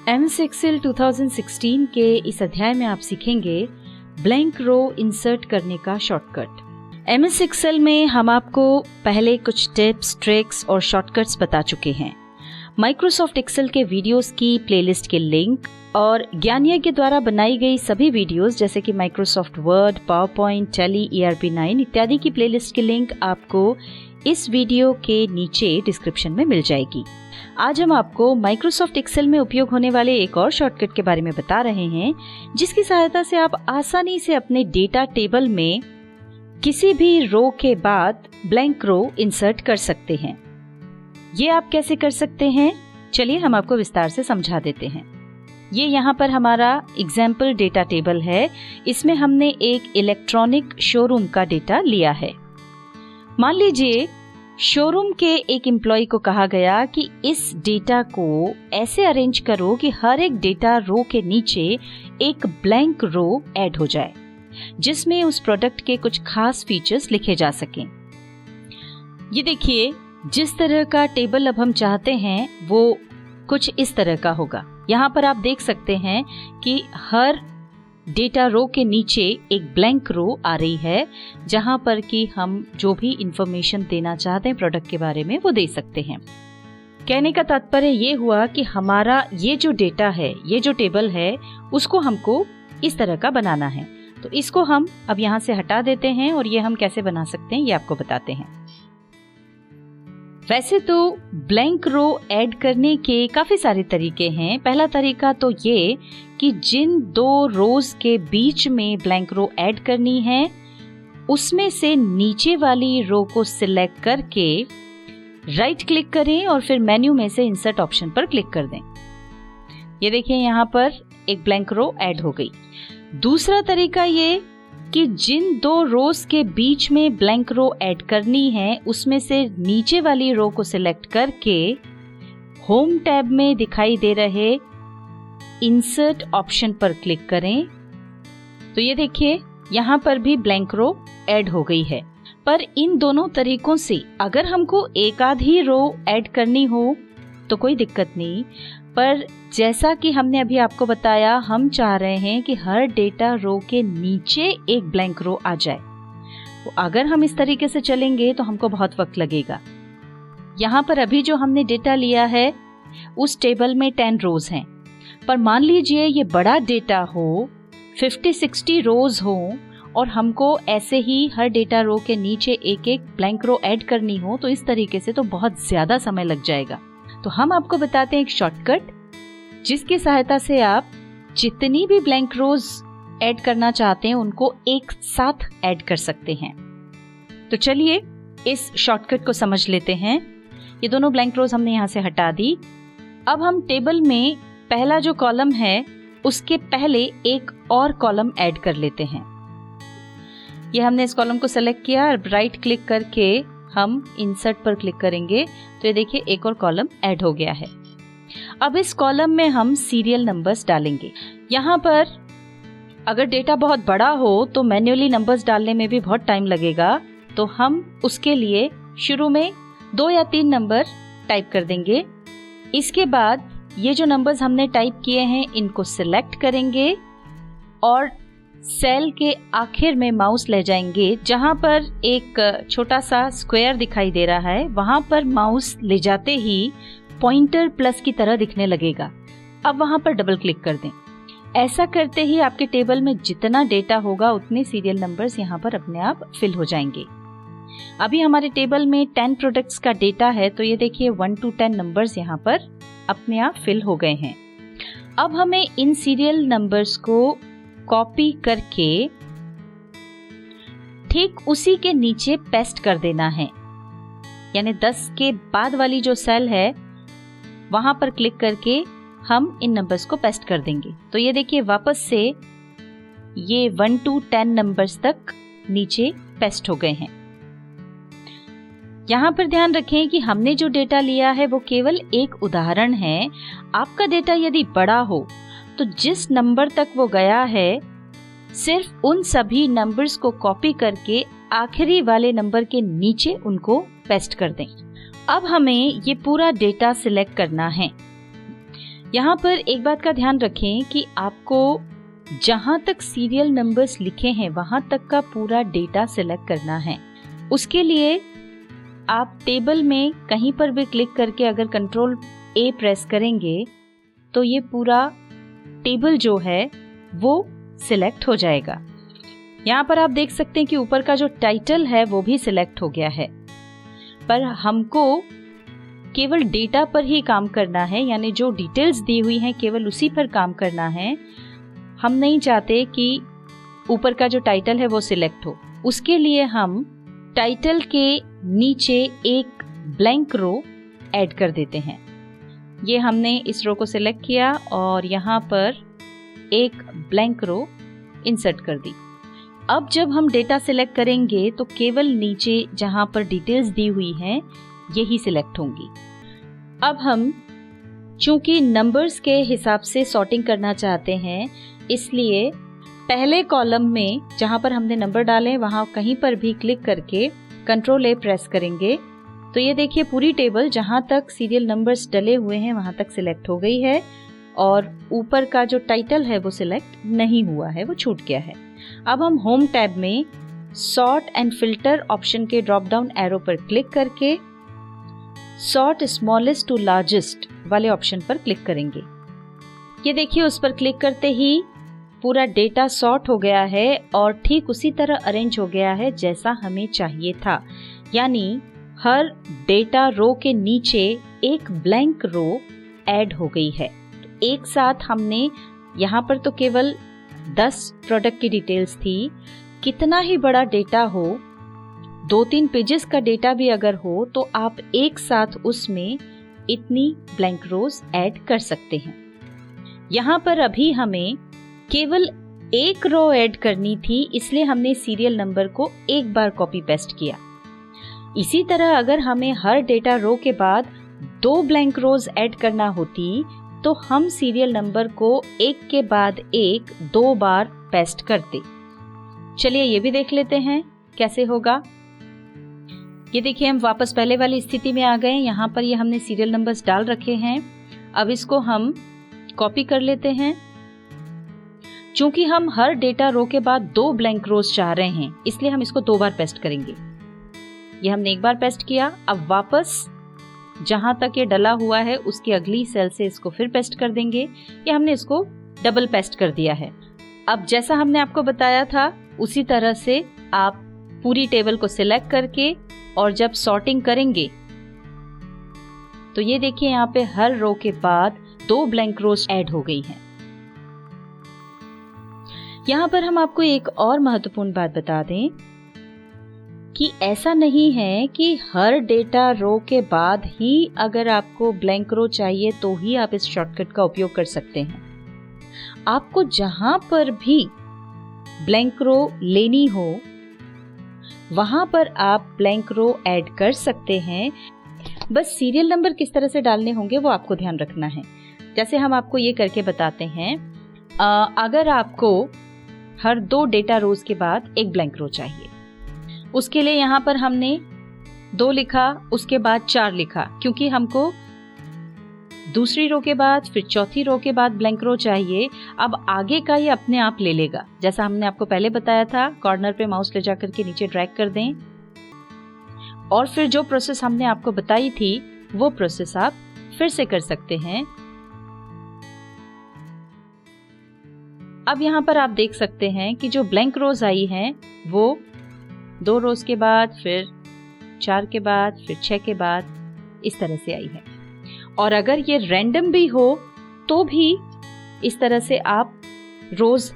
MS Excel 2016 के इस अध्याय में आप सीखेंगे ब्लैंक रो इंसर्ट करने का शॉर्टकट। MS Excel में हम आपको पहले कुछ टिप्स, ट्रिक्स और शॉर्टकट्स बता चुके हैं। माइक्रोसॉफ्ट एक्सेल के वीडियोस की प्लेलिस्ट के लिंक और ज्ञानिया के द्वारा बनाई गई सभी वीडियोस जैसे कि Microsoft word, PowerPoint, tally, ERP9 इत्यादि की प्लेलिस्ट की लिंक आपको इस वीडियो के नीचे डिस्क्रिप्शन में मिल जाएगी। आज हम आपको माइक्रोसॉफ्ट एक्सेल में उपयोग होने वाले एक और शॉर्टकट के बारे में बता रहे हैं, जिसकी सहायता से आप आसानी से अपने डेटा टेबल में किसी भी रो के बाद ब्लैंक रो इंसर्ट कर सकते हैं। ये आप कैसे कर सकते हैं, चलिए हम आपको विस्तार से समझा देते हैं। ये यहाँ पर हमारा एग्जाम्पल डेटा टेबल है। इसमें हमने एक इलेक्ट्रॉनिक शोरूम का डेटा लिया है। मान लीजिए शोरूम के एक एम्प्लॉय को कहा गया कि इस डेटा को ऐसे अरेंज करो कि हर एक डेटा रो के नीचे एक ब्लैंक रो ऐड हो जाए, जिसमें उस प्रोडक्ट के कुछ खास फीचर्स लिखे जा सकें। ये देखिए, जिस तरह का टेबल अब हम चाहते हैं वो कुछ इस तरह का होगा। यहाँ पर आप देख सकते हैं कि हर डेटा रो के नीचे एक ब्लैंक रो आ रही है, जहां पर कि हम जो भी इंफॉर्मेशन देना चाहते हैं प्रोडक्ट के बारे में वो दे सकते हैं। कहने का तात्पर्य ये हुआ कि हमारा ये जो डेटा है, ये जो टेबल है, उसको हमको इस तरह का बनाना है। तो इसको हम अब यहाँ से हटा देते हैं और ये हम कैसे बना सकते हैं ये आपको बताते हैं। वैसे तो ब्लैंक रो ऐड करने के काफी सारे तरीके हैं। पहला तरीका तो ये कि जिन दो रोज के बीच में ब्लैंक रो ऐड करनी है, उसमें से नीचे वाली रो को सिलेक्ट करके राइट क्लिक करें और फिर मेन्यू में से इंसर्ट ऑप्शन पर क्लिक कर दें। ये देखिए, यहाँ पर एक ब्लैंक रो ऐड हो गई। दूसरा तरीका ये कि जिन दो रोज के बीच में ब्लैंक रो ऐड करनी है, उसमें से नीचे वाली रो को सिलेक्ट करके होम टैब में दिखाई दे रहे इंसर्ट ऑप्शन पर क्लिक करें। तो ये देखिए, यहाँ पर भी ब्लैंक रो ऐड हो गई है। पर इन दोनों तरीकों से अगर हमको एक आध ही रो ऐड करनी हो तो कोई दिक्कत नहीं, पर जैसा कि हमने अभी आपको बताया, हम चाह रहे हैं कि हर डेटा रो के नीचे एक ब्लैंक रो आ जाए। तो अगर हम इस तरीके से चलेंगे तो हमको बहुत वक्त लगेगा। यहाँ पर अभी जो हमने डेटा लिया है उस टेबल में 10 रोज हैं, पर मान लीजिए ये बड़ा डेटा हो, 50-60 रोज हो और हमको ऐसे ही हर डेटा रो के नीचे एक एक ब्लैंक रो ऐड करनी हो, तो इस तरीके से तो बहुत ज्यादा समय लग जाएगा। तो हम आपको बताते हैं एक शॉर्टकट, जिसकी सहायता से आप जितनी भी ब्लैंक रोज ऐड करना चाहते हैं उनको एक साथ ऐड कर सकते हैं। तो चलिए इस शॉर्टकट को समझ लेते हैं। ये दोनों ब्लैंक रोज हमने यहाँ से हटा दी। अब हम टेबल में पहला जो कॉलम है उसके पहले एक और कॉलम ऐड कर लेते हैं। ये हमने इस कॉलम को सेलेक्ट किया, राइट क्लिक करके हम इंसर्ट पर क्लिक करेंगे तो ये देखिए एक और कॉलम ऐड हो गया है। अब इस कॉलम में हम सीरियल नंबर्स डालेंगे। यहाँ पर अगर डेटा बहुत बड़ा हो तो मैन्युअली नंबर्स डालने में भी बहुत टाइम लगेगा, तो हम उसके लिए शुरू में 2 या 3 नंबर टाइप कर देंगे। इसके बाद ये जो नंबर्स हमने टाइप किए हैं इनको सिलेक्ट करेंगे और सेल के आखिर में माउस ले जाएंगे। जहां पर एक छोटा सा स्क्वायर दिखाई दे रहा है, वहां पर माउस ले जाते ही पॉइंटर प्लस की तरह दिखने लगेगा। अब वहां पर डबल क्लिक कर दें। ऐसा करते ही आपके टेबल में जितना डेटा होगा उतने सीरियल नंबर्स यहाँ पर अपने आप फिल हो जाएंगे। अभी हमारे टेबल में 10 प्रोडक्ट्स का डेटा है, तो ये देखिए 1 to 10 नंबर्स यहाँ पर अपने आप फिल हो गए हैं। अब हमें इन सीरियल नंबर्स को कॉपी करके ठीक उसी के नीचे पेस्ट कर देना है। यानी 10 के बाद वाली जो सेल है वहां पर क्लिक करके हम इन नंबर्स को पेस्ट कर देंगे। तो ये देखिए वापस से ये 1 to 10 नंबर्स तक नीचे पेस्ट हो गए हैं। यहाँ पर ध्यान रखें कि हमने जो डेटा लिया है वो केवल एक उदाहरण है। आपका डेटा यदि बड़ा हो तो जिस नंबर तक वो गया है सिर्फ उन सभी नंबर्स को कॉपी करके आखिरी वाले नंबर के नीचे उनको पेस्ट कर दें। अब हमें ये पूरा डेटा सिलेक्ट करना है। यहाँ पर एक बात का ध्यान रखें कि आपको जहाँ तक सीरियल नंबर्स लिखे हैं वहाँ तक का पूरा डेटा सिलेक्ट करना है। उसके लिए आप टेबल में कहीं पर भी क्लिक करके अगर कंट्रोल ए प्रेस करेंगे तो ये पूरा टेबल जो है वो सिलेक्ट हो जाएगा। यहाँ पर आप देख सकते हैं कि ऊपर का जो टाइटल है वो भी सिलेक्ट हो गया है, पर हमको केवल डेटा पर ही काम करना है, यानी जो डिटेल्स दी हुई हैं केवल उसी पर काम करना है। हम नहीं चाहते कि ऊपर का जो टाइटल है वो सिलेक्ट हो। उसके लिए हम टाइटल के नीचे एक ब्लैंक रो ऐड कर देते हैं। ये हमने इस रो को सिलेक्ट किया और यहाँ पर एक ब्लैंक रो इंसर्ट कर दी। अब जब हम डेटा सिलेक्ट करेंगे तो केवल नीचे जहाँ पर डिटेल्स दी हुई हैं यही सिलेक्ट होंगी। अब हम चूंकि नंबर्स के हिसाब से सॉर्टिंग करना चाहते हैं, इसलिए पहले कॉलम में जहाँ पर हमने नंबर डाले वहाँ कहीं पर भी क्लिक करके कंट्रोल ए प्रेस करेंगे तो ये देखिए पूरी टेबल जहाँ तक सीरियल नंबर्स डले हुए हैं वहाँ तक सिलेक्ट हो गई है और ऊपर का जो टाइटल है वो सिलेक्ट नहीं हुआ है, वो छूट गया है। अब हम होम टैब में सॉर्ट एंड फिल्टर ऑप्शन के ड्रॉप डाउन एरो पर क्लिक करके सॉर्ट स्मॉलेस्ट टू लार्जेस्ट वाले ऑप्शन पर क्लिक करेंगे। ये देखिए उस पर क्लिक करते ही पूरा डेटा सॉर्ट हो गया है और ठीक उसी तरह अरेंज हो गया है जैसा हमें चाहिए था, यानी हर डेटा रो के नीचे एक ब्लैंक रो ऐड हो गई है। तो एक साथ हमने यहाँ पर तो केवल 10 प्रोडक्ट की डिटेल्स थी, कितना ही बड़ा डेटा हो, 2-3 पेजेस का डेटा भी अगर हो तो आप एक साथ उसमें इतनी ब्लैंक रोज ऐड कर सकते हैं। यहाँ पर अभी हमें केवल एक रो ऐड करनी थी, इसलिए हमने सीरियल नंबर को एक बार कॉपी पेस्ट किया। इसी तरह अगर हमें हर डेटा रो के बाद 2 ब्लैंक रोज ऐड करना होती तो हम सीरियल नंबर को एक के बाद एक 2 बार पेस्ट करते। चलिए ये भी देख लेते हैं कैसे होगा। ये देखिए हम वापस पहले वाली स्थिति में आ गए। यहाँ पर ये हमने सीरियल नंबर्स डाल रखे हैं। अब इसको हम कॉपी कर लेते हैं। चूंकि हम हर डेटा रो के बाद 2 ब्लैंक रोज चाह रहे हैं, इसलिए हम इसको 2 बार पेस्ट करेंगे। ये हमने एक बार पेस्ट किया। अब वापस जहां तक ये डला हुआ है उसकी अगली सेल से इसको फिर पेस्ट कर देंगे। ये हमने इसको डबल पेस्ट कर दिया है। अब जैसा हमने आपको बताया था उसी तरह से आप पूरी टेबल को सिलेक्ट करके और जब सॉर्टिंग करेंगे तो ये देखिए यहाँ पे हर रो के बाद 2 ब्लैंक रोज ऐड हो गई हैं। यहाँ पर हम आपको एक और महत्वपूर्ण बात बता दें कि ऐसा नहीं है कि हर डेटा रो के बाद ही अगर आपको ब्लैंक रो चाहिए तो ही आप इस शॉर्टकट का उपयोग कर सकते हैं। आपको जहां पर भी ब्लैंक रो लेनी हो वहां पर आप ब्लैंक रो ऐड कर सकते हैं। बस सीरियल नंबर किस तरह से डालने होंगे वो आपको ध्यान रखना है। जैसे हम आपको ये करके बताते हैं। अगर आपको हर 2 डेटा रोज के बाद एक ब्लैंक रो चाहिए, उसके लिए यहाँ पर हमने 2 लिखा, उसके बाद 4 लिखा, क्योंकि हमको दूसरी रो के बाद फिर चौथी रो के बाद ब्लैंक रो चाहिए। अब आगे का ये अपने आप ले लेगा, जैसा हमने आपको पहले बताया था। कॉर्नर पे माउस ले जाकर के नीचे ड्रैग कर दें और फिर जो प्रोसेस हमने आपको बताई थी वो प्रोसेस आप फिर से कर सकते हैं। अब यहाँ पर आप देख सकते हैं कि जो ब्लैंक रोज आई हैं वो 2 रोज के बाद फिर 4 के बाद फिर 6 के बाद इस तरह से आई है। और अगर ये रैंडम भी हो तो भी इस तरह से आप रोज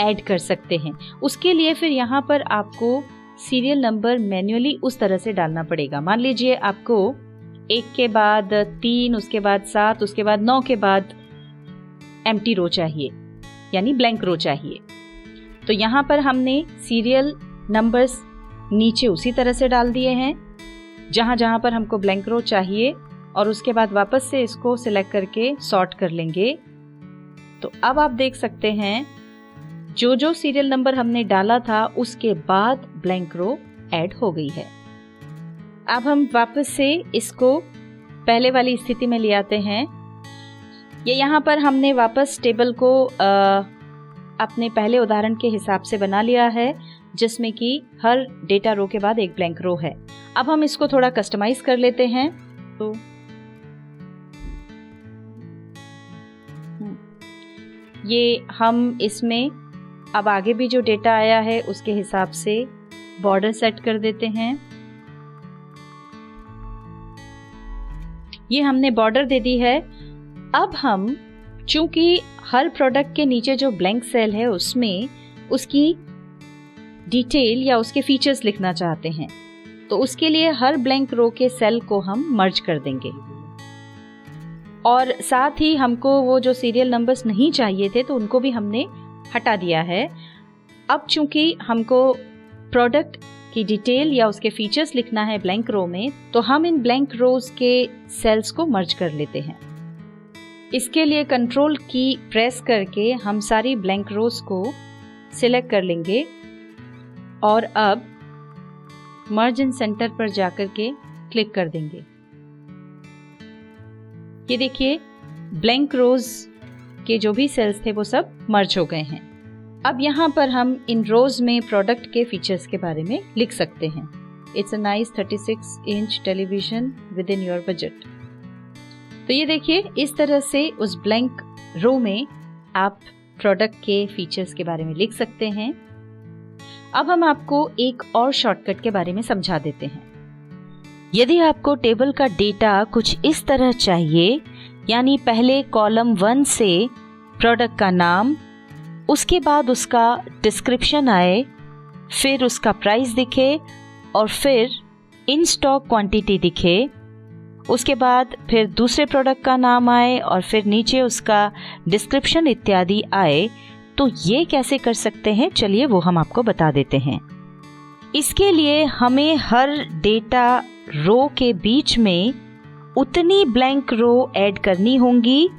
ऐड कर सकते हैं। उसके लिए फिर यहाँ पर आपको सीरियल नंबर मैन्युअली उस तरह से डालना पड़ेगा। मान लीजिए आपको 1 के बाद 3, उसके बाद 7, उसके बाद 9 के बाद एम्प्टी रो चाहिए, यानी ब्लैंक रो चाहिए। तो यहाँ पर हमने सीरियल नंबर्स नीचे उसी तरह से डाल दिए हैं जहाँ जहाँ पर हमको ब्लैंक रो चाहिए, और उसके बाद वापस से इसको सिलेक्ट करके सॉर्ट कर लेंगे। तो अब आप देख सकते हैं जो जो सीरियल नंबर हमने डाला था उसके बाद ब्लैंक रो ऐड हो गई है। अब हम वापस से इसको पहले वाली स्थिति में ले आते हैं। ये यहाँ पर हमने वापस टेबल को अपने पहले उदाहरण के हिसाब से बना लिया है, जिसमें कि हर डेटा रो के बाद एक ब्लैंक रो है। अब हम इसको थोड़ा कस्टमाइज कर लेते हैं। तो ये हम इसमें अब आगे भी जो डेटा आया है उसके हिसाब से बॉर्डर सेट कर देते हैं। ये हमने बॉर्डर दे दी है। अब हम चूंकि हर प्रोडक्ट के नीचे जो ब्लैंक सेल है उसमें उसकी डिटेल या उसके फीचर्स लिखना चाहते हैं, तो उसके लिए हर ब्लैंक रो के सेल को हम मर्ज कर देंगे। और साथ ही हमको वो जो सीरियल नंबर्स नहीं चाहिए थे तो उनको भी हमने हटा दिया है। अब चूंकि हमको प्रोडक्ट की डिटेल या उसके फीचर्स लिखना है ब्लैंक रो में, तो हम इन ब्लैंक रोज के सेल्स को मर्ज कर लेते हैं। इसके लिए कंट्रोल की प्रेस करके हम सारी ब्लैंक रोज को सिलेक्ट कर लेंगे और अब मर्ज इन सेंटर पर जाकर के क्लिक कर देंगे। ये देखिए ब्लैंक रोज के जो भी सेल्स थे वो सब मर्ज हो गए हैं। अब यहाँ पर हम इन रोज में प्रोडक्ट के फीचर्स के बारे में लिख सकते हैं। It's a nice 36 inch television with in your budget. तो ये देखिए इस तरह से उस ब्लैंक रो में आप प्रोडक्ट के फीचर्स के बारे में लिख सकते हैं। अब हम आपको एक और शॉर्टकट के बारे में समझा देते हैं। यदि आपको टेबल का डेटा कुछ इस तरह चाहिए, यानी पहले कॉलम 1 से प्रोडक्ट का नाम, उसके बाद उसका डिस्क्रिप्शन आए, फिर उसका प्राइस दिखे और फिर इन स्टॉक क्वांटिटी दिखे, उसके बाद फिर दूसरे प्रोडक्ट का नाम आए और फिर नीचे उसका डिस्क्रिप्शन इत्यादि आए, तो ये कैसे कर सकते हैं, चलिए वो हम आपको बता देते हैं। इसके लिए हमें हर डेटा रो के बीच में उतनी ब्लैंक रो ऐड करनी होंगी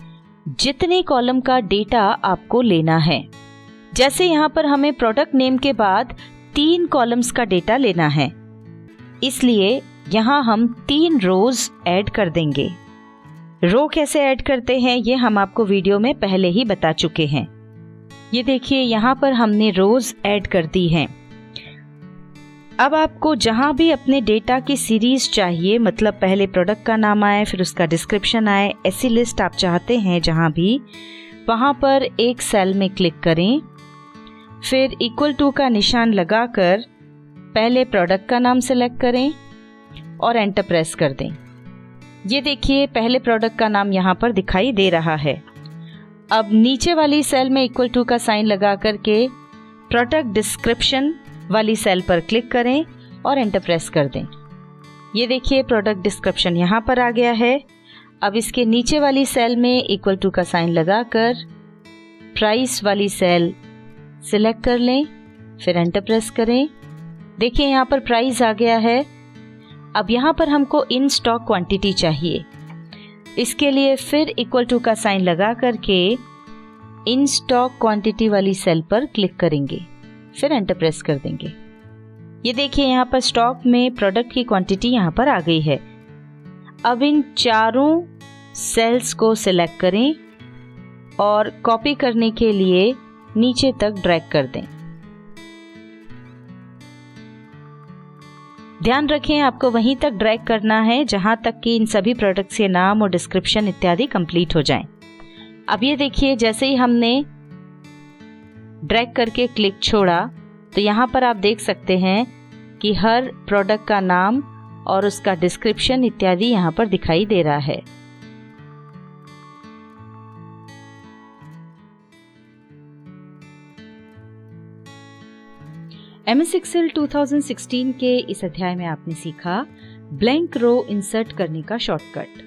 जितने कॉलम का डेटा आपको लेना है। जैसे यहाँ पर हमें प्रोडक्ट नेम के बाद 3 कॉलम्स का डेटा लेना है, इसलिए यहाँ हम 3 रोज ऐड कर देंगे। रो कैसे ऐड करते हैं ये हम आपको वीडियो में पहले ही बता चुके हैं। ये देखिए यहाँ पर हमने रोज ऐड कर दी हैं। अब आपको जहाँ भी अपने डेटा की सीरीज चाहिए, मतलब पहले प्रोडक्ट का नाम आए फिर उसका डिस्क्रिप्शन आए, ऐसी लिस्ट आप चाहते हैं जहाँ भी, वहाँ पर एक सेल में क्लिक करें, फिर इक्वल टू का निशान लगाकर पहले प्रोडक्ट का नाम सेलेक्ट करें और एंटर प्रेस कर दें। ये देखिए पहले प्रोडक्ट का नाम यहाँ पर दिखाई दे रहा है। अब नीचे वाली सेल में इक्वल टू का साइन लगा करके प्रोडक्ट डिस्क्रिप्शन वाली सेल पर क्लिक करें और एंटर प्रेस कर दें। ये देखिए प्रोडक्ट डिस्क्रिप्शन यहाँ पर आ गया है। अब इसके नीचे वाली सेल में इक्वल टू का साइन लगाकर प्राइस वाली सेल सिलेक्ट कर लें, फिर एंटर प्रेस करें। देखिए यहाँ पर प्राइस आ गया है। अब यहाँ पर हमको इन स्टॉक क्वांटिटी चाहिए, इसके लिए फिर इक्वल टू का साइन लगा करके इन स्टॉक क्वांटिटी वाली सेल पर क्लिक करेंगे, फिर एंटर प्रेस कर देंगे। ये देखिए यहाँ पर स्टॉक में प्रोडक्ट की क्वांटिटी यहाँ पर आ गई है। अब इन चारों सेल्स को सिलेक्ट करें और कॉपी करने के लिए नीचे तक ड्रैग कर दें। ध्यान रखें आपको वहीं तक ड्रैग करना है जहां तक कि इन सभी प्रोडक्ट्स के नाम और डिस्क्रिप्शन इत्यादि कंप्लीट हो जाएं। अब ये देखिए जैसे ही हमने ड्रैग करके क्लिक छोड़ा तो यहाँ पर आप देख सकते हैं कि हर प्रोडक्ट का नाम और उसका डिस्क्रिप्शन इत्यादि यहाँ पर दिखाई दे रहा है। MS Excel 2016 के इस अध्याय में आपने सीखा ब्लैंक रो इंसर्ट करने का शॉर्टकट।